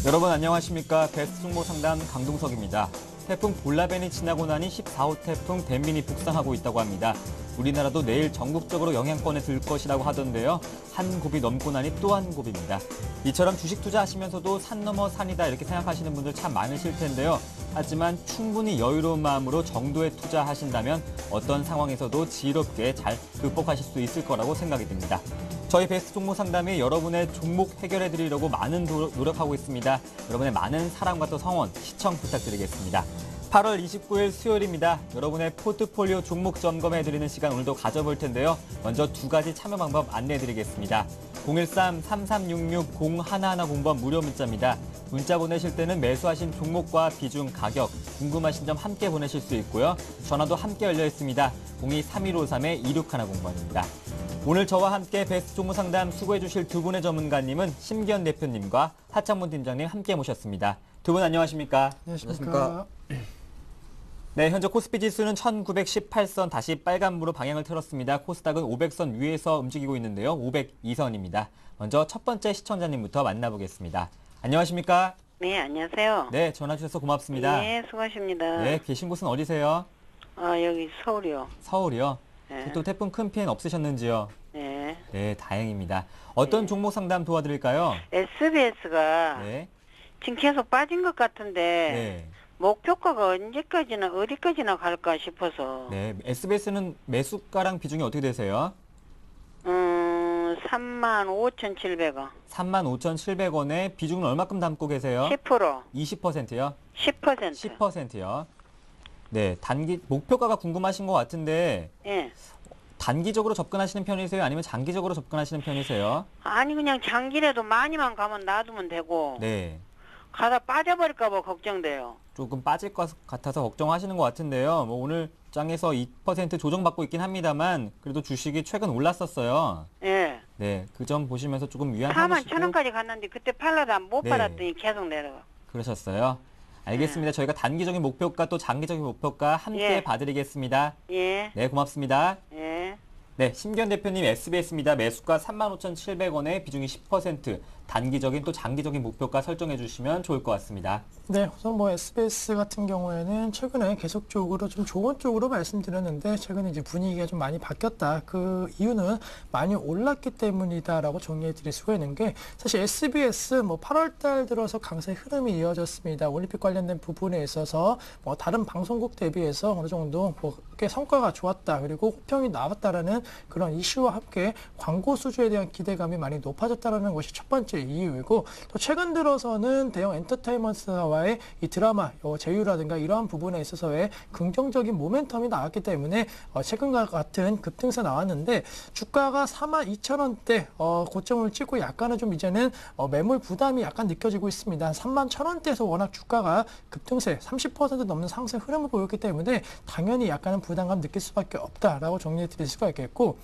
여러분 안녕하십니까. 베스트 종목 상담 강동석입니다. 태풍 볼라벤이 지나고 나니 14호 태풍 덴민이 북상하고 있다고 합니다. 우리나라도 내일 전국적으로 영향권에 들 것이라고 하던데요. 한 곱이 넘고 나니 또 한 곱입니다. 이처럼 주식 투자하시면서도 산 넘어 산이다 이렇게 생각하시는 분들 참 많으실 텐데요. 하지만 충분히 여유로운 마음으로 정도에 투자하신다면 어떤 상황에서도 지혜롭게 잘 극복하실 수 있을 거라고 생각이 듭니다. 저희 베스트 종목 상담이 여러분의 종목 해결해드리려고 많은 노력하고 있습니다. 여러분의 많은 사랑과 또 성원, 시청 부탁드리겠습니다. 8월 29일 수요일입니다. 여러분의 포트폴리오 종목 점검해드리는 시간 오늘도 가져볼 텐데요. 먼저 두 가지 참여 방법 안내해드리겠습니다. 013-3366-0110번 무료 문자입니다. 문자 보내실 때는 매수하신 종목과 비중, 가격, 궁금하신 점 함께 보내실 수 있고요. 전화도 함께 열려 있습니다. 02-3153-2610번입니다. 오늘 저와 함께 베스트 종목 상담 수고해 주실 두 분의 전문가님은 심기현 대표님과 하창문 팀장님 함께 모셨습니다. 두 분 안녕하십니까? 안녕하십니까? 네, 현재 코스피 지수는 1918선 다시 빨간불로 방향을 틀었습니다. 코스닥은 500선 위에서 움직이고 있는데요. 502선입니다. 먼저 첫 번째 시청자님부터 만나보겠습니다. 안녕하십니까? 네, 안녕하세요. 네, 전화 주셔서 고맙습니다. 네, 수고하십니다. 네, 계신 곳은 어디세요? 여기 서울이요. 서울이요? 네. 또 태풍 큰 피해는 없으셨는지요? 네. 네, 다행입니다. 어떤 종목 상담 도와드릴까요? SBS가 네. 지금 계속 빠진 것 같은데 네. 목표가가 언제까지나 어디까지나 갈까 싶어서 네, SBS는 매수가랑 비중이 어떻게 되세요? 35,700원. 35,700원에 비중은 얼마큼 담고 계세요? 10%. 20%요? 10%. 10%요? 네, 목표가가 궁금하신 것 같은데 예. 단기적으로 접근하시는 편이세요? 아니면 장기적으로 접근하시는 편이세요? 아니 그냥 장기라도 많이만 가면 놔두면 되고 네, 가다 빠져버릴까 봐 걱정돼요. 조금 빠질 것 같아서 걱정하시는 것 같은데요. 뭐 오늘 장에서 2% 조정받고 있긴 합니다만 그래도 주식이 최근 올랐었어요. 예. 네, 그 점 보시면서 조금 위안 41,000원까지 삼으시고 갔는데 그때 팔려다 못 네. 팔았더니 계속 내려가. 그러셨어요. 알겠습니다. 저희가 단기적인 목표가 또 장기적인 목표가 함께 예. 봐드리겠습니다. 예. 네, 고맙습니다. 예. 네, 심기현 대표님 SBS입니다. 매수가 35,700원에 비중이 10%, 단기적인 또 장기적인 목표가 설정해 주시면 좋을 것 같습니다. 네, 우선 뭐 SBS 같은 경우에는 최근에 계속적으로 좀 좋은 쪽으로 말씀드렸는데 최근에 이제 분위기가 좀 많이 바뀌었다. 그 이유는 많이 올랐기 때문이다라고 정리해 드릴 수가 있는 게 사실 SBS 뭐 8월 달 들어서 강세 흐름이 이어졌습니다. 올림픽 관련된 부분에 있어서 뭐 다른 방송국 대비해서 어느 정도 뭐 꽤 성과가 좋았다. 그리고 호평이 나왔다라는 그런 이슈와 함께 광고 수주에 대한 기대감이 많이 높아졌다라는 것이 첫 번째 이유이고 또 최근 들어서는 대형 엔터테인먼트사와의 이 드라마 제휴라든가 이러한 부분에 있어서의 긍정적인 모멘텀이 나왔기 때문에 최근과 같은 급등세 나왔는데 주가가 42,000원대 고점을 찍고 약간은 좀 이제는 매물 부담이 약간 느껴지고 있습니다. 31,000원대에서 워낙 주가가 급등세 30% 넘는 상승 흐름을 보였기 때문에 당연히 약간은 부담감 느낄 수밖에 없다라고 정리해 드릴 수가 있겠고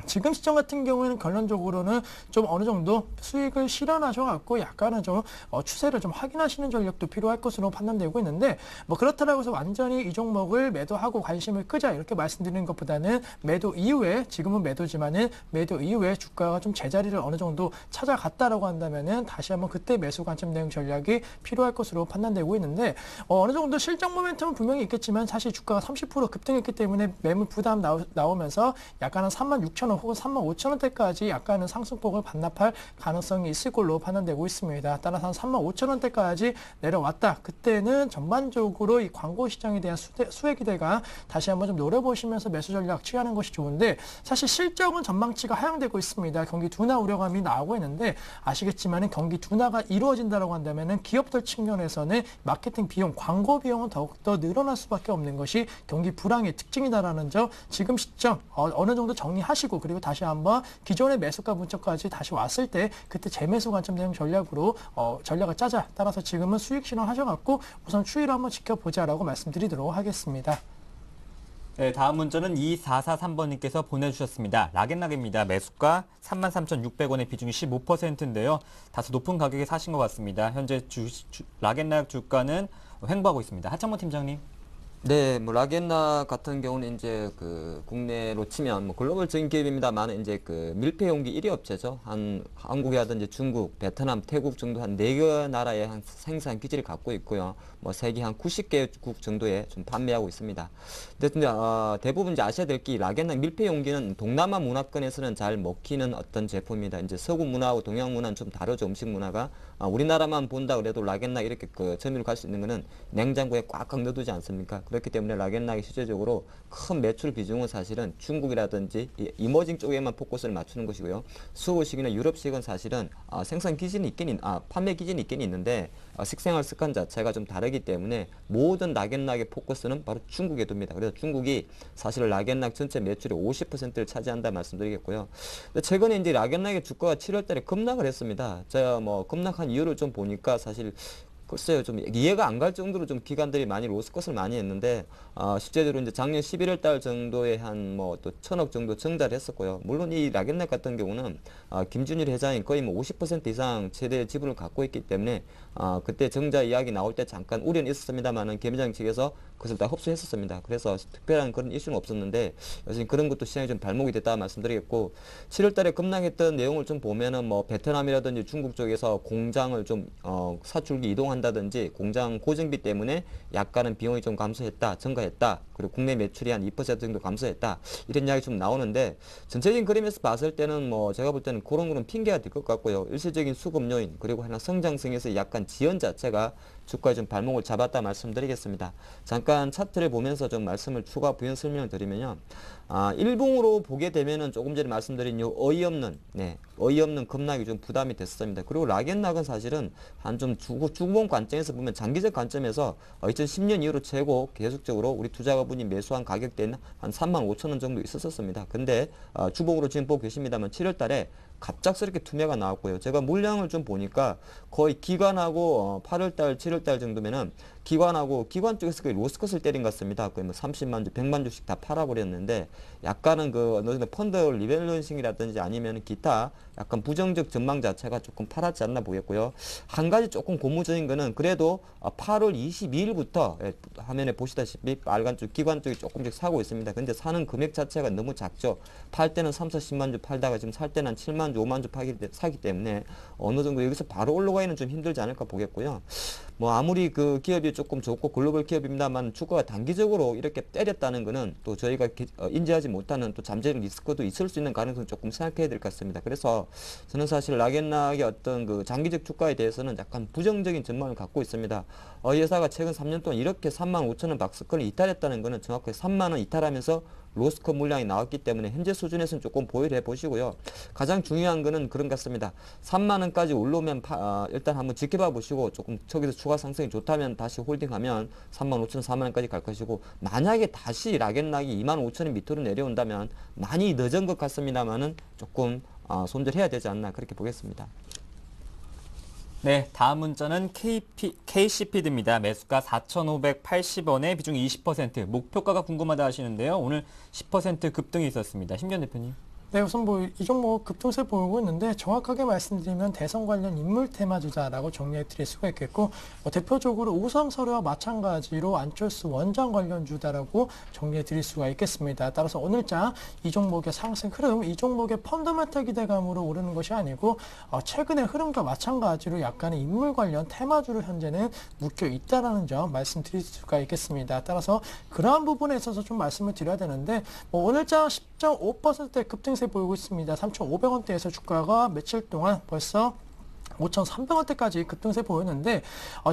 지금 시점 같은 경우에는 결론적으로는 좀 어느 정도 수익을 실현하셔갖고 약간은 좀 추세를 좀 확인하시는 전략도 필요할 것으로 판단되고 있는데 뭐 그렇다고 해서 완전히 이 종목을 매도하고 관심을 끄자 이렇게 말씀드리는 것보다는 매도 이후에 지금은 매도지만은 매도 이후에 주가가 좀 제자리를 어느 정도 찾아갔다라고 한다면은 다시 한번 그때 매수 관점 대응 전략이 필요할 것으로 판단되고 있는데 어느 정도 실적 모멘텀은 분명히 있겠지만 사실 주가가 30% 급등했기 때문에 매물 부담 나오면서 약간은 36,000원 혹은 35,000원대까지 약간은 상승폭을 반납할 가능성이 있을 걸로 판단되고 있습니다. 따라서 한 35,000원대까지 내려왔다. 그때는 전반적으로 이 광고 시장에 대한 수혜 기대가 다시 한번 좀 노려보시면서 매수 전략 취하는 것이 좋은데 사실 실적은 전망치가 하향되고 있습니다. 경기 둔화 우려감이 나오고 있는데 아시겠지만 경기 둔화가 이루어진다고 한다면 기업들 측면에서는 마케팅 비용, 광고 비용은 더욱더 늘어날 수밖에 없는 것이 경기 불황의 특징이다라는 점 지금 시점 어느 정도 정리하시고 그리고 다시 한번 기존의 매수가 문턱까지 다시 왔을 때 그때 재매수 관점 대응 전략으로 전략을 짜자. 따라서 지금은 수익 실현하셔갖고 우선 추이를 한번 지켜보자라고 말씀드리도록 하겠습니다. 네, 다음 문자는 2443번님께서 보내주셨습니다. 락앤락입니다. 매수가 33,600원의 비중이 15%인데요. 다소 높은 가격에 사신 것 같습니다. 현재 락앤락 주가는 횡보하고 있습니다. 하창모 팀장님. 네, 뭐 락앤락 같은 경우는 이제 그 국내로 치면 뭐 글로벌적인 기업입니다만 이제 그 밀폐 용기 1위 업체죠. 한 한국이라든지 중국, 베트남, 태국 정도 한 4개 나라의 한 생산 기지를 갖고 있고요. 뭐 세계 한 90개국 정도에 좀 판매하고 있습니다. 근데 대부분 이제 아셔야 될 게 락앤락 밀폐 용기는 동남아 문화권에서는 잘 먹히는 어떤 제품입니다. 이제 서구 문화하고 동양 문화는 좀 다르죠. 음식 문화가. 우리나라만 본다 그래도 락앤락 이렇게 그 점유를 갈 수 있는 거는 냉장고에 꽉꽉 넣어두지 않습니까? 그렇기 때문에 락앤락이 실제적으로 큰 매출 비중은 사실은 중국이라든지 이머징 쪽에만 포커스를 맞추는 것이고요. 수호식이나 유럽식은 사실은 생산 기준이 판매 기준이 있긴 있는데 식생활 습관 자체가 좀 다르기 때문에 모든 락앤락의 포커스는 바로 중국에 둡니다. 그래서 중국이 사실 락앤락 전체 매출의 50%를 차지한다 말씀드리겠고요. 최근에 이제 락앤락의 주가가 7월달에 급락을 했습니다. 제가 뭐 급락한 이유를 좀 보니까 사실 글쎄요, 좀 이해가 안 갈 정도로 좀 기관들이 많이 로스컷을 많이 했는데, 실제적으로 이제 작년 11월 달 정도에 한 뭐 또 1,000억 정도 증자를 했었고요. 물론 이 락앤락 같은 경우는, 김준일 회장이 거의 뭐 50% 이상 최대 지분을 갖고 있기 때문에, 그때 증자 이야기 나올 때 잠깐 우려는 있었습니다만은 김회장 측에서 그것을 다 흡수했었습니다. 그래서 특별한 그런 이슈는 없었는데, 여전히 그런 것도 시장에 좀 발목이 됐다 말씀드리겠고, 7월 달에 급락했던 내용을 좀 보면은 뭐 베트남이라든지 중국 쪽에서 공장을 좀, 사출기 이동한다든지 공장 고정비 때문에 약간은 비용이 좀 감소했다, 증가했다, 그리고 국내 매출이 한 2% 정도 감소했다, 이런 이야기 좀 나오는데, 전체적인 그림에서 봤을 때는 뭐 제가 볼 때는 그런 거는 핑계가 될 것 같고요. 일시적인 수급 요인, 그리고 하나 성장성에서 약간 지연 자체가 주가에 좀 발목을 잡았다 말씀드리겠습니다. 잠깐 차트를 보면서 좀 말씀을 추가 부연 설명을 드리면요. 일봉으로 보게 되면은 조금 전에 말씀드린 요 어이없는 급락이 좀 부담이 됐습니다. 그리고 락앤락은 사실은 한 좀 주봉 관점에서 보면 장기적 관점에서 2010년 이후로 최고 계속적으로 우리 투자가분이 매수한 가격대는 한 35,000원 정도 있었습니다. 근데 주봉으로 지금 보고 계십니다만 7월 달에 갑작스럽게 투매가 나왔고요. 제가 물량을 좀 보니까 거의 기관하고 8월달, 7월달 정도면은 기관 쪽에서 거의 로스컷을 때린 것 같습니다. 거의 뭐 30만 주, 100만 주씩 다 팔아버렸는데 약간은 그 어느 정도 펀드 리밸런싱이라든지 아니면 기타 약간 부정적 전망 자체가 조금 팔았지 않나 보겠고요. 한 가지 조금 고무적인 거는 그래도 8월 22일부터 화면에 보시다시피 빨간 쪽 기관 쪽이 조금씩 사고 있습니다. 근데 사는 금액 자체가 너무 작죠. 팔 때는 3, 40만 주 팔다가 지금 살 때는 한 7만 주, 5만 주 사기 때문에 어느 정도 여기서 바로 올라가기는 좀 힘들지 않을까 보겠고요. 뭐 아무리 그 기업이 조금 좋고 글로벌 기업입니다만 주가가 단기적으로 이렇게 때렸다는 거는 또 저희가 인지하지 못하는 또 잠재적 리스크도 있을 수 있는 가능성을 조금 생각해야 될 것 같습니다. 그래서 저는 사실 락앤락의 어떤 그 장기적 주가에 대해서는 약간 부정적인 전망을 갖고 있습니다. 이 회사가 최근 3년 동안 이렇게 35,000원 박스권을 이탈했다는 거는 정확하게 3만 원 이탈하면서 로스컷 물량이 나왔기 때문에 현재 수준에서는 조금 보유를 해보시고요. 가장 중요한 거는 그런 것 같습니다. 3만 원까지 올라오면 일단 한번 지켜봐 보시고 조금 저기서 추가 상승이 좋다면 다시 홀딩하면 35,000원, 4만 원까지 갈 것이고 만약에 다시 락앤락이 25,000원 밑으로 내려온다면 많이 늦은 것 같습니다만은 조금 손절해야 되지 않나 그렇게 보겠습니다. 네, 다음 문자는 KCP드입니다. 매수가 4,580원에 비중 20%, 목표가가 궁금하다 하시는데요. 오늘 10% 급등이 있었습니다. 심기현 대표님. 네, 우선 뭐 이 종목 급등세 보이고 있는데 정확하게 말씀드리면 대선 관련 인물 테마주다라고 정리해 드릴 수가 있겠고 대표적으로 우성서류와 마찬가지로 안철수 원장 관련주다라고 정리해 드릴 수가 있겠습니다. 따라서 오늘자 이 종목의 상승 흐름, 이 종목의 펀더멘탈 기대감으로 오르는 것이 아니고 최근의 흐름과 마찬가지로 약간의 인물 관련 테마주로 현재는 묶여 있다라는 점 말씀드릴 수가 있겠습니다. 따라서 그러한 부분에 있어서 좀 말씀을 드려야 되는데 오늘자 10.5%의 급등세 보이고 있습니다. 3,500원대에서 주가가 며칠 동안 벌써 5,300원대까지 급등세 보였는데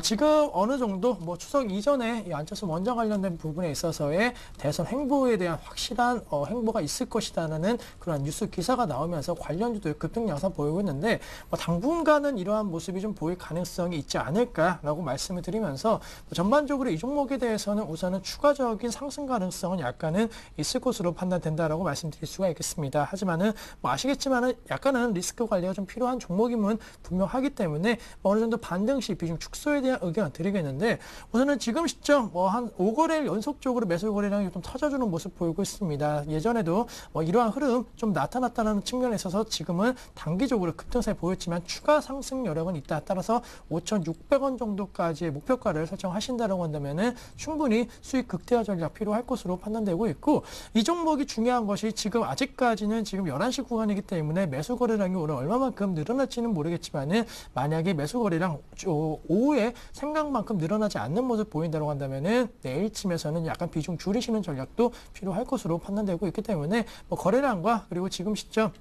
지금 어느 정도 뭐 추석 이전에 이 안철수 원장 관련된 부분에 있어서의 대선 행보에 대한 확실한 행보가 있을 것이다라는 그런 뉴스 기사가 나오면서 관련주도 급등 양상 보이고 있는데 당분간은 이러한 모습이 좀 보일 가능성이 있지 않을까라고 말씀을 드리면서 전반적으로 이 종목에 대해서는 우선은 추가적인 상승 가능성은 약간은 있을 것으로 판단된다라고 말씀드릴 수가 있겠습니다. 하지만은 뭐 아시겠지만은 약간은 리스크 관리가 좀 필요한 종목임은 분명 하기 때문에 어느 정도 반등 시 비중 축소에 대한 의견을 드리겠는데 우선은 지금 시점 한 5거래일 연속적으로 매수 거래량이 좀 터져주는 모습 보이고 있습니다. 예전에도 이러한 흐름 좀 나타났다는 측면에 있어서 지금은 단기적으로 급등세 보였지만 추가 상승 여력은 있다. 따라서 5,600원 정도까지의 목표가를 설정하신다고 한다면은 충분히 수익 극대화 전략 필요할 것으로 판단되고 있고 이 종목이 중요한 것이 지금 아직까지는 지금 11시 구간이기 때문에 매수 거래량이 오늘 얼마만큼 늘어날지는 모르겠지만은 만약에 매수 거래량 오후에 생각만큼 늘어나지 않는 모습 보인다고 한다면은 내일쯤에서는 약간 비중 줄이시는 전략도 필요할 것으로 판단되고 있기 때문에 거래량과 그리고 지금 시점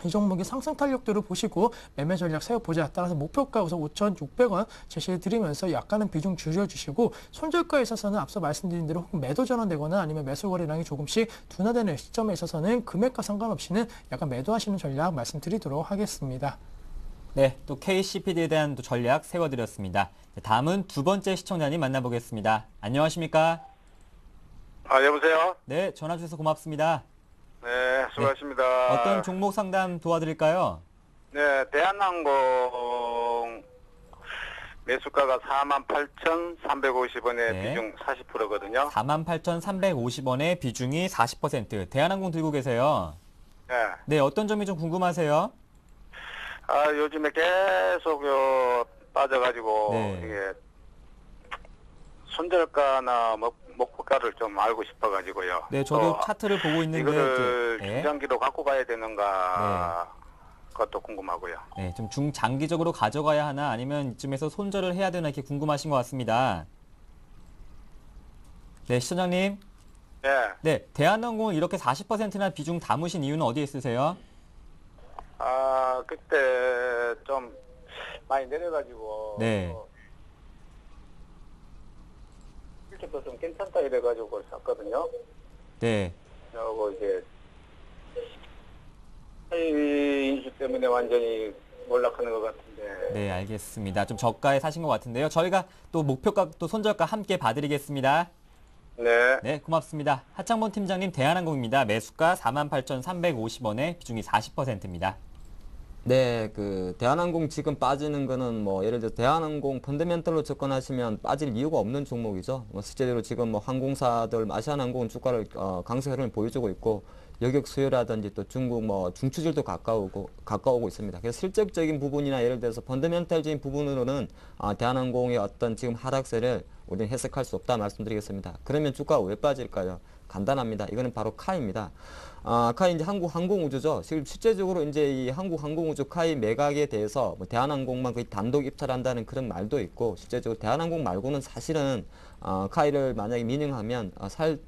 이 종목의 상승 탄력도를 보시고 매매 전략 세워보자. 따라서 목표가 우선 5,600원 제시해 드리면서 약간은 비중 줄여주시고 손절가에 있어서는 앞서 말씀드린 대로 혹은 매도 전환되거나 아니면 매수 거래량이 조금씩 둔화되는 시점에 있어서는 금액과 상관없이는 약간 매도하시는 전략 말씀드리도록 하겠습니다. 네, 또 KCPD에 대한 또 전략 세워드렸습니다. 다음은 두 번째 시청자님 만나보겠습니다. 안녕하십니까? 여보세요? 네, 전화 주셔서 고맙습니다. 네, 수고하셨습니다. 어떤 종목 상담 도와드릴까요? 네, 대한항공 매수가가 48,350원에 네. 비중 40%거든요. 48,350원의 비중이 40%. 대한항공 들고 계세요. 네. 네, 어떤 점이 좀 궁금하세요? 요즘에 계속 빠져가지고 네. 이게 손절가나 목표가를 좀 알고 싶어가지고요. 네, 저도 차트를 보고 있는데 이거를 네. 중장기로 갖고 가야 되는가 그것도 궁금하고요. 네, 좀 중장기적으로 가져가야 하나 아니면 이쯤에서 손절을 해야 되나 이렇게 궁금하신 것 같습니다. 네, 시청자님. 네. 네, 대한항공을 이렇게 40%나 비중 담으신 이유는 어디에 있으세요? 그때 좀 많이 내려가지고 네. 실적도 좀 괜찮다 이래가지고 샀거든요. 네. 그리고 이제 하위 인수 때문에 완전히 몰락하는 것 같은데. 네, 알겠습니다. 좀 저가에 사신 것 같은데요. 저희가 또 목표가 또 손절가 함께 봐드리겠습니다. 네. 네, 고맙습니다. 하창범 팀장님, 대한항공입니다. 매수가 48,350원에 비중이 40%입니다. 네, 대한항공 지금 빠지는 거는 예를 들어 대한항공 펀더멘털로 접근하시면 빠질 이유가 없는 종목이죠. 실제로 지금 항공사들 아시아나항공은 주가를 강세 흐름을 보여주고 있고 여객 수요라든지 또 중국 중추질도 가까우고 있습니다. 그래서 실질적인 부분이나 예를 들어서 펀더멘털적인 부분으로는 대한항공의 어떤 지금 하락세를 우리는 해석할 수 없다 말씀드리겠습니다. 그러면 주가가 왜 빠질까요? 간단합니다. 이거는 바로 카입니다. 카이 이제 한국항공우주죠. 지금 실제적으로 이제 이 한국항공우주 카이 매각에 대해서 대한항공만 거의 단독 입찰한다는 그런 말도 있고 실제적으로 대한항공 말고는 사실은 카이를 만약에 민영하면 살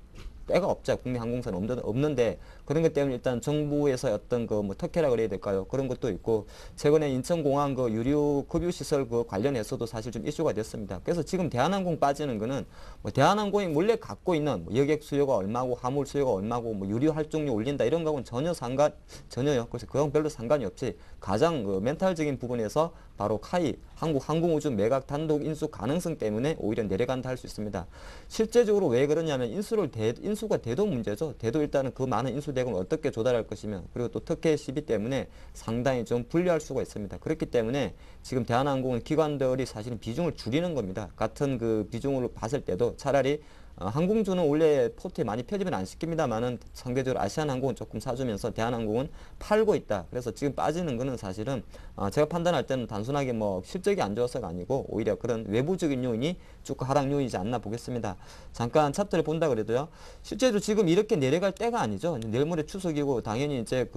때가 없죠. 국내 항공사는 없는데 그런 것 때문에 일단 정부에서 어떤 특혜라 그래야 될까요? 그런 것도 있고 최근에 인천공항 유류 급유 시설 관련해서도 사실 좀 이슈가 됐습니다. 그래서 지금 대한항공 빠지는 거는 대한항공이 원래 갖고 있는 여객 수요가 얼마고 화물 수요가 얼마고 유류 활동률 올린다 이런 거하고는 전혀요. 그래서 그건 별로 상관이 없이 가장 멘탈적인 부분에서 바로 카이 한국항공우주 매각 단독 인수 가능성 때문에 오히려 내려간다 할 수 있습니다. 실제적으로 왜 그러냐면 인수가 돼도 문제죠. 돼도 일단은 그 많은 인수 대금을 어떻게 조달할 것이며 그리고 또 특혜 시비 때문에 상당히 좀 불리할 수가 있습니다. 그렇기 때문에 지금 대한항공은 기관들이 사실은 비중을 줄이는 겁니다. 같은 비중으로 봤을 때도 차라리 항공주는 원래 포트에 많이 편입은 안 시킵니다만은 상대적으로 아시아나항공은 조금 사주면서 대한항공은 팔고 있다. 그래서 지금 빠지는 거는 사실은 제가 판단할 때는 단순하게 실적이 안 좋아서가 아니고 오히려 그런 외부적인 요인이 주가 하락 요인이지 않나 보겠습니다. 잠깐 차트를 본다 그래도요. 실제로 지금 이렇게 내려갈 때가 아니죠. 내일 모레 추석이고 당연히 이제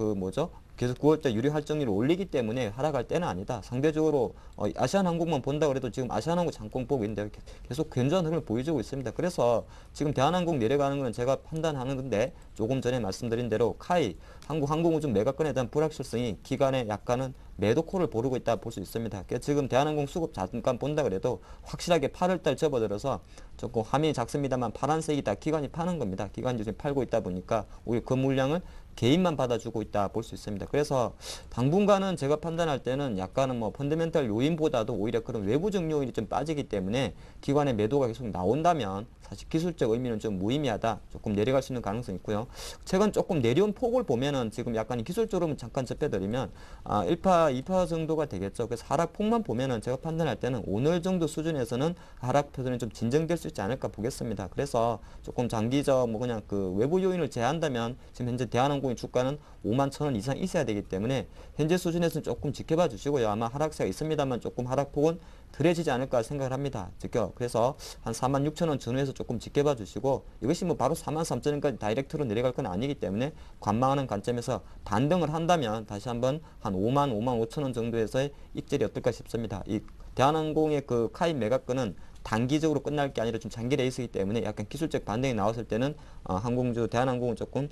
계속 9월달 유류 활정률을 올리기 때문에 하락할 때는 아니다. 상대적으로 아시아나항공만 본다 그래도 지금 아시아나항공 장공폭 인데 계속 견조한 흐름을 보여주고 있습니다. 그래서 지금 대한항공 내려가는 건 제가 판단하는 건데 조금 전에 말씀드린 대로 카이 한국항공우주 매각권에 대한 불확실성이 기간에 약간은 매도콜을 보르고 있다 볼 수 있습니다. 지금 대한항공 수급 잠깐 본다 그래도 확실하게 8월달 접어들어서 조금 화면이 작습니다만 파란색이다 기관이 파는 겁니다. 기관이 지금 팔고 있다 보니까 오히려 그 물량을 개인만 받아주고 있다 볼 수 있습니다. 그래서 당분간은 제가 판단할 때는 약간은 펀더멘털 요인보다도 오히려 그런 외부적 요인이 좀 빠지기 때문에 기관의 매도가 계속 나온다면 사실 기술적 의미는 좀 무의미하다. 조금 내려갈 수 있는 가능성이 있고요. 최근 조금 내려온 폭을 보면은 지금 약간 기술적으로 잠깐 짚어드리면 18 2파 정도가 되겠죠. 그래서 하락폭만 보면은 제가 판단할 때는 오늘 정도 수준에서는 하락 표준이 좀 진정될 수 있지 않을까 보겠습니다. 그래서 조금 장기적 뭐 그냥 그 외부 요인을 제한한다면 지금 현재 대한항공의 주가는 5만 1,000원 이상 있어야 되기 때문에 현재 수준에서는 조금 지켜봐 주시고요. 아마 하락세가 있습니다만 조금 하락폭은 덜해지지 않을까 생각을 합니다. 그래서 한 46,000원 전후에서 조금 지켜봐 주시고 이것이 뭐 바로 43,000원까지 다이렉트로 내려갈 건 아니기 때문에 관망하는 관점에서 반등을 한다면 다시 한번 한 5만 5천 원 정도에서의 입절이 어떨까 싶습니다. 이 대한항공의 그 카이 매각건은 단기적으로 끝날 게 아니라 좀 장기 레이스이기 때문에 약간 기술적 반등이 나왔을 때는 항공주 대한항공은 조금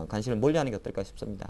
관심을 멀리하는 게 어떨까 싶습니다.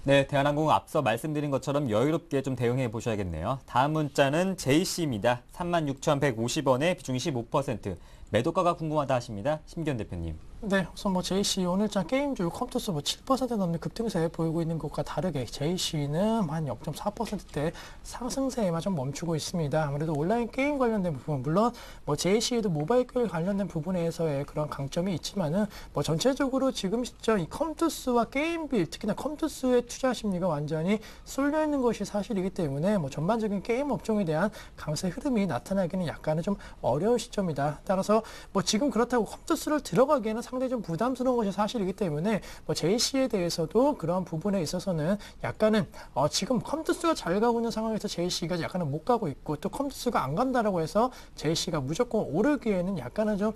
네, 대한항공 앞서 말씀드린 것처럼 여유롭게 좀 대응해 보셔야겠네요. 다음 문자는 JC입니다. 36,150원에 비중이 15%. 매도가가 궁금하다 하십니다. 심기현 대표님. 네, 우선 뭐 JC 오늘장 게임주 컴투스 뭐 7% 넘는 급등세 보이고 있는 것과 다르게 JC는 한 0.4%대 상승세에만 좀 멈추고 있습니다. 아무래도 온라인 게임 관련된 부분, 물론 뭐 JC에도 모바일 게임 관련된 부분에서의 그런 강점이 있지만은 뭐 전체적으로 지금 시점 이 컴투스와 게임빌, 특히나 컴투스의 투자 심리가 완전히 쏠려 있는 것이 사실이기 때문에 뭐 전반적인 게임 업종에 대한 강세 흐름이 나타나기는 약간은 좀 어려운 시점이다. 따라서 뭐 지금 그렇다고 컴투스를 들어가기에는 상당히 좀 부담스러운 것이 사실이기 때문에 뭐 JC에 대해서도 그런 부분에 있어서는 약간은 지금 컴투스가 잘 가고 있는 상황에서 JC가 약간은 못 가고 있고 또 컴투스가 안 간다라고 해서 JC가 무조건 오르기에는 약간은 좀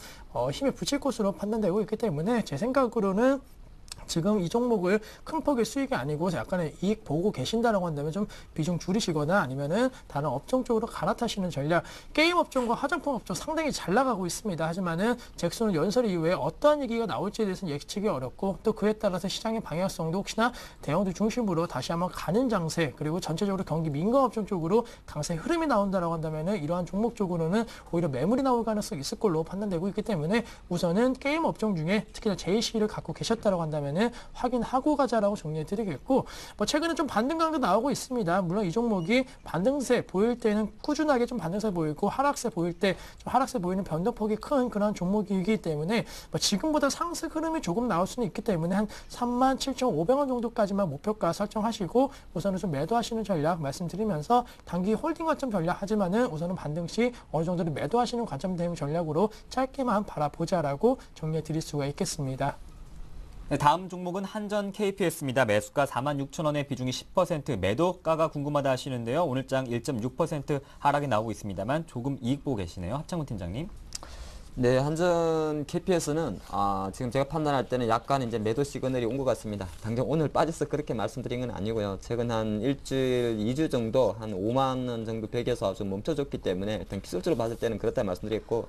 힘에 붙일 것으로 판단되고 있기 때문에 제 생각으로는 지금 이 종목을 큰 폭의 수익이 아니고 약간의 이익 보고 계신다라고 한다면 좀 비중 줄이시거나 아니면은 다른 업종 쪽으로 갈아타시는 전략. 게임 업종과 화장품 업종 상당히 잘 나가고 있습니다. 하지만은 잭슨 연설 이후에 어떠한 얘기가 나올지에 대해서는 예측이 어렵고 또 그에 따라서 시장의 방향성도 혹시나 대형주 중심으로 다시 한번 가는 장세 그리고 전체적으로 경기 민감 업종 쪽으로 강세 흐름이 나온다라고 한다면은 이러한 종목 쪽으로는 오히려 매물이 나올 가능성이 있을 걸로 판단되고 있기 때문에 우선은 게임 업종 중에 특히나 JC를 갖고 계셨다라고 한다면은 확인하고 가자라고 정리해드리겠고 뭐 최근에 좀 반등 강도 나오고 있습니다. 물론 이 종목이 반등세 보일 때는 꾸준하게 좀 반등세 보이고 하락세 보일 때 좀 하락세 보이는 변동폭이 큰 그런 종목이기 때문에 뭐 지금보다 상승 흐름이 조금 나올 수는 있기 때문에 한 37,500원 정도까지만 목표가 설정하시고 우선은 좀 매도하시는 전략 말씀드리면서 단기 홀딩 관점 전략 하지만은 우선은 반등 시 어느 정도는 매도하시는 관점 대응 전략으로 짧게만 바라보자라고 정리해 드릴 수가 있겠습니다. 네, 다음 종목은 한전 KPS입니다. 매수가 46,000원에 비중이 10%, 매도가가 궁금하다 하시는데요. 오늘장 1.6% 하락이 나오고 있습니다만 조금 이익 보고 계시네요. 합창훈 팀장님. 네, 한전 KPS는 지금 제가 판단할 때는 약간 이제 매도 시그널이 온 것 같습니다. 당장 오늘 빠져서 그렇게 말씀드린 건 아니고요. 최근 한 일주일, 2주 정도 한 5만 원 정도 벽에서 좀 멈춰줬기 때문에 일단 기술적으로 봤을 때는 그렇다 말씀드렸고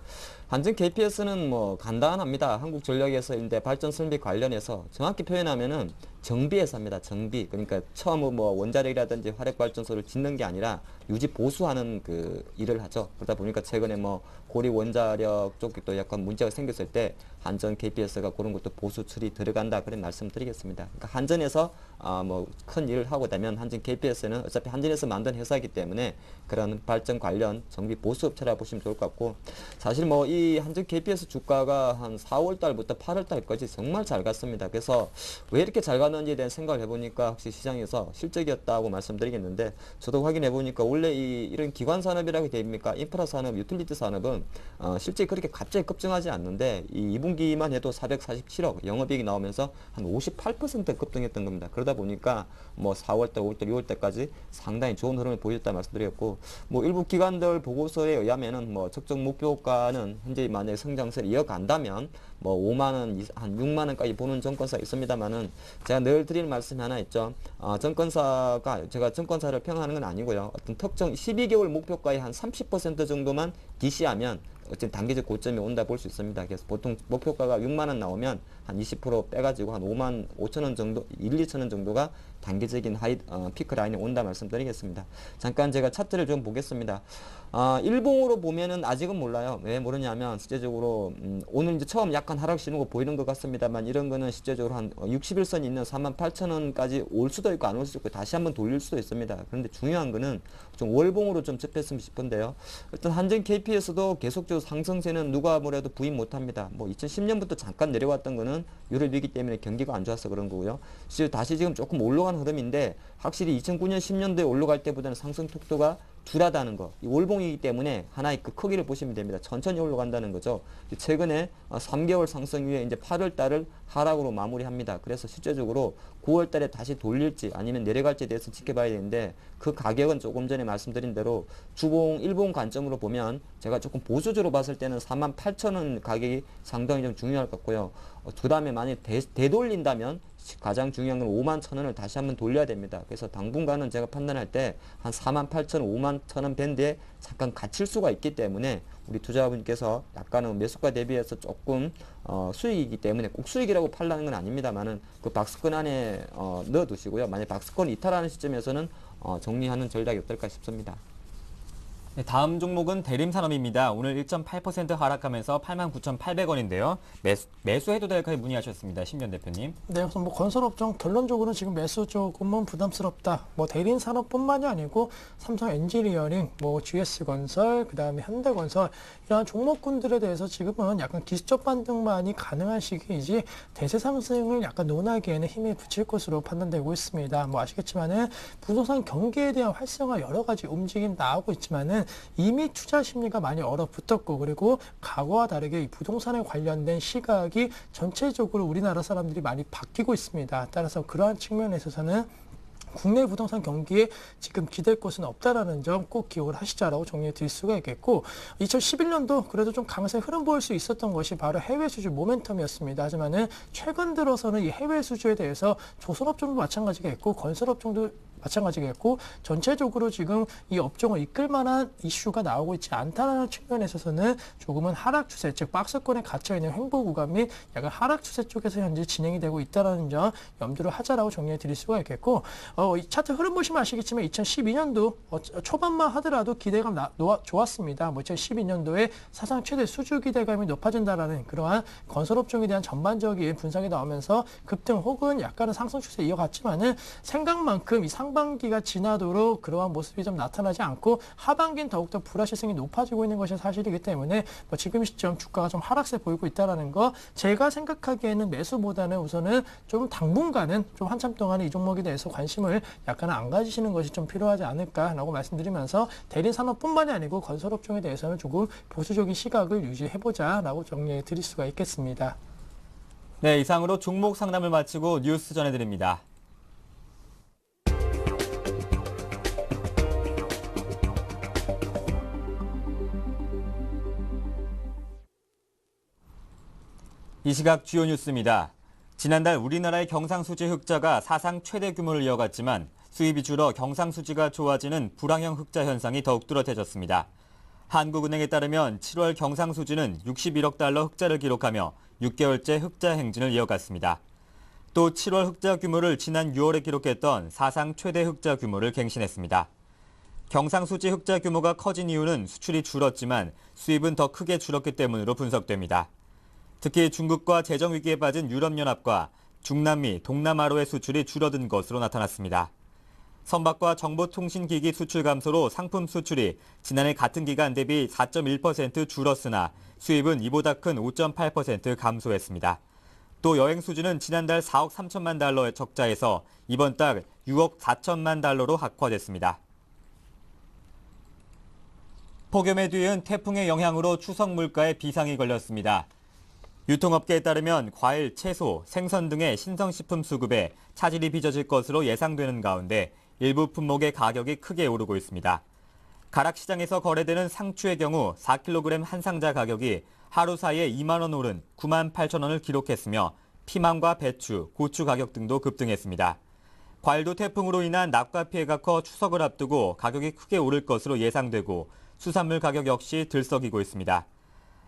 한전 KPS는 뭐 간단합니다. 한국전력에서인데 발전 설비 관련해서 정확히 표현하면은 정비회사입니다. 정비. 그러니까 처음 뭐 원자력이라든지 화력발전소를 짓는 게 아니라 유지 보수하는 그 일을 하죠. 그러다 보니까 최근에 뭐 고리 원자력 쪽이 또 약간 문제가 생겼을 때 한전 KPS가 그런 것도 보수 처리 들어간다 그런 말씀드리겠습니다. 그러니까 한전에서 뭐 큰 일을 하고 되면 한전 KPS는 어차피 한전에서 만든 회사이기 때문에 그런 발전 관련 정비 보수 업체라 보시면 좋을 것 같고 사실 뭐 이 한전 KPS 주가가 한 4월 달부터 8월 달까지 정말 잘 갔습니다. 그래서 왜 이렇게 잘 갔는지에 대한 생각을 해보니까 혹시 시장에서 실적이었다고 말씀드리겠는데 저도 확인해 보니까 원래 이런 기관 산업이라고 됩니까? 인프라 산업, 유틸리티 산업은 실제 그렇게 갑자기 급증하지 않는데 이 2분기만 해도 447억 영업이익이 나오면서 한 58% 급등했던 겁니다. 그러다 보니까 뭐 4월달, 5월달, 6월달까지 상당히 좋은 흐름을 보였다 말씀드렸고 뭐 일부 기관들 보고서에 의하면은 뭐 적정 목표가는 현재 만약에 성장세를 이어간다면 뭐 5만 원, 한 6만 원까지 보는 정권사 있습니다만은 제가 늘 드리는 말씀이 하나 있죠. 정권사가 제가 정권사를 평하는 건 아니고요. 어떤 특정 12개월 목표가의 한 30% 정도만 기시하면 어쨌든 단기적 고점이 온다 볼 수 있습니다. 그래서 보통 목표가가 6만 원 나오면 한 20% 빼가지고 한 5만 5천 원 정도, 2천 원 정도가 단기적인 피크 라인이 온다 말씀드리겠습니다. 잠깐 제가 차트를 좀 보겠습니다. 일봉으로 보면은 아직은 몰라요. 왜 모르냐면 실제적으로 오늘 이제 처음 약간 하락 신호가 보이는 것 같습니다만 이런 거는 실제적으로 한 60일선이 있는 48,000원까지 올 수도 있고 안 올 수도 있고 다시 한번 돌릴 수도 있습니다. 그런데 중요한 거는 좀 월봉으로 좀 접했으면 싶은데요. 일단 한전 KPS도 계속적으로 실제로 상승세는 누가 뭐래도 부인 못합니다. 뭐 2010년부터 잠깐 내려왔던 거는 유럽 위기 때문에 경기가 안 좋아서 그런 거고요. 실제 다시 지금 조금 올라가는 흐름인데 확실히 2009년 10년도에 올라갈 때보다는 상승 속도가 둔하다는 거. 이 월봉이기 때문에 하나의 그 크기를 보시면 됩니다. 천천히 올라간다는 거죠. 최근에 3개월 상승 후에 이제 8월 달을 하락으로 마무리합니다. 그래서 실제적으로 9월 달에 다시 돌릴지 아니면 내려갈지에 대해서 지켜봐야 되는데 그 가격은 조금 전에 말씀드린 대로 주봉, 일봉 관점으로 보면 제가 조금 보수적으로 봤을 때는 48,000원 가격이 상당히 좀 중요할 것 같고요. 그 다음에 만약 되돌린다면 가장 중요한 건 51,000원을 다시 한번 돌려야 됩니다. 그래서 당분간은 제가 판단할 때 한 48,000원, 51,000원 밴드에 잠깐 갇힐 수가 있기 때문에 우리 투자자분께서 약간은 매수가 대비해서 조금 수익이기 때문에 꼭 수익이라고 팔라는 건 아닙니다만은 그 박스권 안에 넣어두시고요. 만약 박스권 이탈하는 시점에서는 정리하는 전략이 어떨까 싶습니다. 네, 다음 종목은 대림산업입니다. 오늘 1.8% 하락하면서 89,800원인데요. 매수해도 될까요? 문의하셨습니다. 심연 대표님. 네, 우선 뭐 건설업종 결론적으로 지금 매수 조금은 부담스럽다. 뭐 대림산업뿐만이 아니고 삼성 엔지니어링, 뭐 GS건설, 그다음에 현대건설 이러한 종목군들에 대해서 지금은 약간 기술적 반등만이 가능한 시기이지 대세 상승을 약간 논하기에는 힘이 붙일 것으로 판단되고 있습니다. 뭐 아시겠지만은 부동산 경기에 대한 활성화 여러 가지 움직임 나오고 있지만은 이미 투자 심리가 많이 얼어붙었고 그리고 과거와 다르게 이 부동산에 관련된 시각이 전체적으로 우리나라 사람들이 많이 바뀌고 있습니다. 따라서 그러한 측면에 있어서는 국내 부동산 경기에 지금 기댈 곳은 없다라는 점 꼭 기억을 하시자라고 정리해 드릴 수가 있겠고 2011년도 그래도 좀 강세 흐름 보일 수 있었던 것이 바로 해외 수주 모멘텀이었습니다. 하지만은 최근 들어서는 이 해외 수주에 대해서 조선업종도 마찬가지가 있고 건설업종도 마찬가지겠고 전체적으로 지금 이 업종을 이끌 만한 이슈가 나오고 있지 않다는 측면에 있어서는 조금은 하락 추세, 즉 박스권에 갇혀 있는 횡보 구간 및 약간 하락 추세 쪽에서 현재 진행이 되고 있다는 점 염두를 하자라고 정리해 드릴 수가 있겠고 이 차트 흐름 보시면 아시겠지만 2012년도 초반만 하더라도 기대감 좋았습니다. 뭐 2012년도에 사상 최대 수주 기대감이 높아진다라는 그러한 건설업종에 대한 전반적인 분석이 나오면서 급등 혹은 약간의 상승 추세 이어갔지만은 생각만큼 이 상반기가 지나도록 그러한 모습이 좀 나타나지 않고 하반기는 더욱더 불확실성이 높아지고 있는 것이 사실이기 때문에 뭐 지금 시점 주가가 좀 하락세 보이고 있다는 거 제가 생각하기에는 매수보다는 우선은 좀 당분간은 좀 한참 동안 이 종목에 대해서 관심을 약간 안 가지시는 것이 좀 필요하지 않을까라고 말씀드리면서 대리산업뿐만이 아니고 건설업종에 대해서는 조금 보수적인 시각을 유지해보자라고 정리해 드릴 수가 있겠습니다. 네, 이상으로 종목 상담을 마치고 뉴스 전해드립니다. 이 시각 주요 뉴스입니다. 지난달 우리나라의 경상수지 흑자가 사상 최대 규모를 이어갔지만 수입이 줄어 경상수지가 좋아지는 불황형 흑자 현상이 더욱 뚜렷해졌습니다. 한국은행에 따르면 7월 경상수지는 61억 달러 흑자를 기록하며 6개월째 흑자 행진을 이어갔습니다. 또 7월 흑자 규모를 지난 6월에 기록했던 사상 최대 흑자 규모를 갱신했습니다. 경상수지 흑자 규모가 커진 이유는 수출이 줄었지만 수입은 더 크게 줄었기 때문으로 분석됩니다. 특히 중국과 재정위기에 빠진 유럽연합과 중남미, 동남아로의 수출이 줄어든 것으로 나타났습니다. 선박과 정보통신기기 수출 감소로 상품 수출이 지난해 같은 기간 대비 4.1% 줄었으나 수입은 이보다 큰 5.8% 감소했습니다. 또 여행 수주는 지난달 4억 3천만 달러의 적자에서 이번 달 6억 4천만 달러로 악화됐습니다. 폭염에 뒤이은 태풍의 영향으로 추석 물가에 비상이 걸렸습니다. 유통업계에 따르면 과일, 채소, 생선 등의 신선식품 수급에 차질이 빚어질 것으로 예상되는 가운데 일부 품목의 가격이 크게 오르고 있습니다. 가락시장에서 거래되는 상추의 경우 4kg 한 상자 가격이 하루 사이에 2만 원 오른 9만 8천 원을 기록했으며 피망과 배추, 고추 가격 등도 급등했습니다. 과일도 태풍으로 인한 낙과 피해가 커 추석을 앞두고 가격이 크게 오를 것으로 예상되고 수산물 가격 역시 들썩이고 있습니다.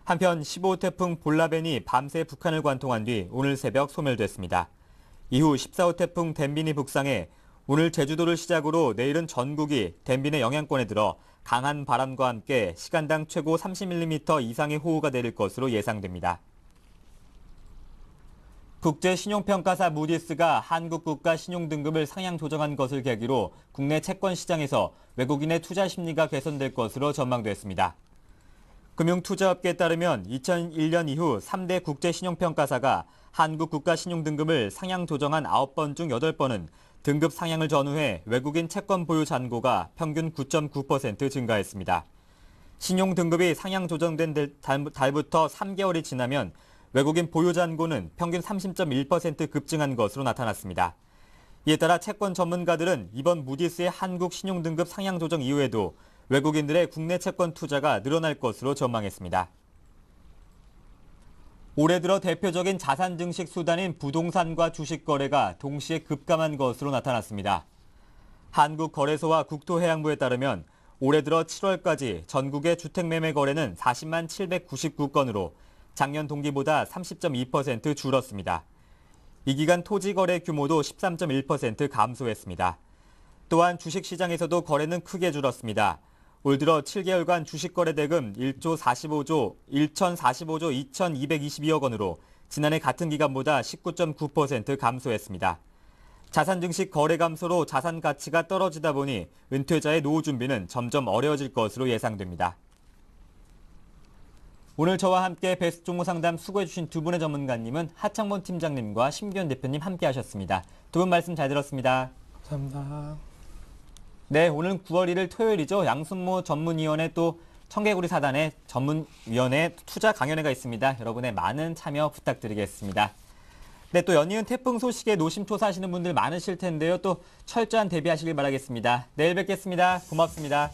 한편 15태풍 볼라벤이 밤새 북한을 관통한 뒤 오늘 새벽 소멸됐습니다. 이후 14호 태풍 덴빈이 북상해 오늘 제주도를 시작으로 내일은 전국이 덴빈의 영향권에 들어 강한 바람과 함께 시간당 최고 30mm 이상의 호우가 내릴 것으로 예상됩니다. 국제신용평가사 무디스가 한국 국가 신용등급을 상향 조정한 것을 계기로 국내 채권 시장에서 외국인의 투자 심리가 개선될 것으로 전망됐습니다. 금융투자업계에 따르면 2001년 이후 3대 국제신용평가사가 한국 국가신용등급을 상향 조정한 9번 중 8번은 등급 상향을 전후해 외국인 채권 보유 잔고가 평균 9.9% 증가했습니다. 신용등급이 상향 조정된 달부터 3개월이 지나면 외국인 보유 잔고는 평균 30.1% 급증한 것으로 나타났습니다. 이에 따라 채권 전문가들은 이번 무디스의 한국 신용등급 상향 조정 이후에도 외국인들의 국내 채권 투자가 늘어날 것으로 전망했습니다. 올해 들어 대표적인 자산 증식 수단인 부동산과 주식 거래가 동시에 급감한 것으로 나타났습니다. 한국거래소와 국토해양부에 따르면 올해 들어 7월까지 전국의 주택 매매 거래는 40만 799건으로 작년 동기보다 30.2% 줄었습니다. 이 기간 토지 거래 규모도 13.1% 감소했습니다. 또한 주식시장에서도 거래는 크게 줄었습니다. 올 들어 7개월간 주식거래 대금 1045조 2222억 원으로 지난해 같은 기간보다 19.9% 감소했습니다. 자산 증식 거래 감소로 자산 가치가 떨어지다 보니 은퇴자의 노후 준비는 점점 어려워질 것으로 예상됩니다. 오늘 저와 함께 베스트 종목 상담 수고해주신 두 분의 전문가님은 하창범 팀장님과 심기현 대표님 함께 하셨습니다. 두 분 말씀 잘 들었습니다. 감사합니다. 네, 오늘 9월 1일 토요일이죠. 양순모 전문위원회 또 청개구리 사단의 전문위원회 투자 강연회가 있습니다. 여러분의 많은 참여 부탁드리겠습니다. 네, 또 연이은 태풍 소식에 노심초사하시는 분들 많으실 텐데요. 또 철저한 대비하시길 바라겠습니다. 내일 뵙겠습니다. 고맙습니다.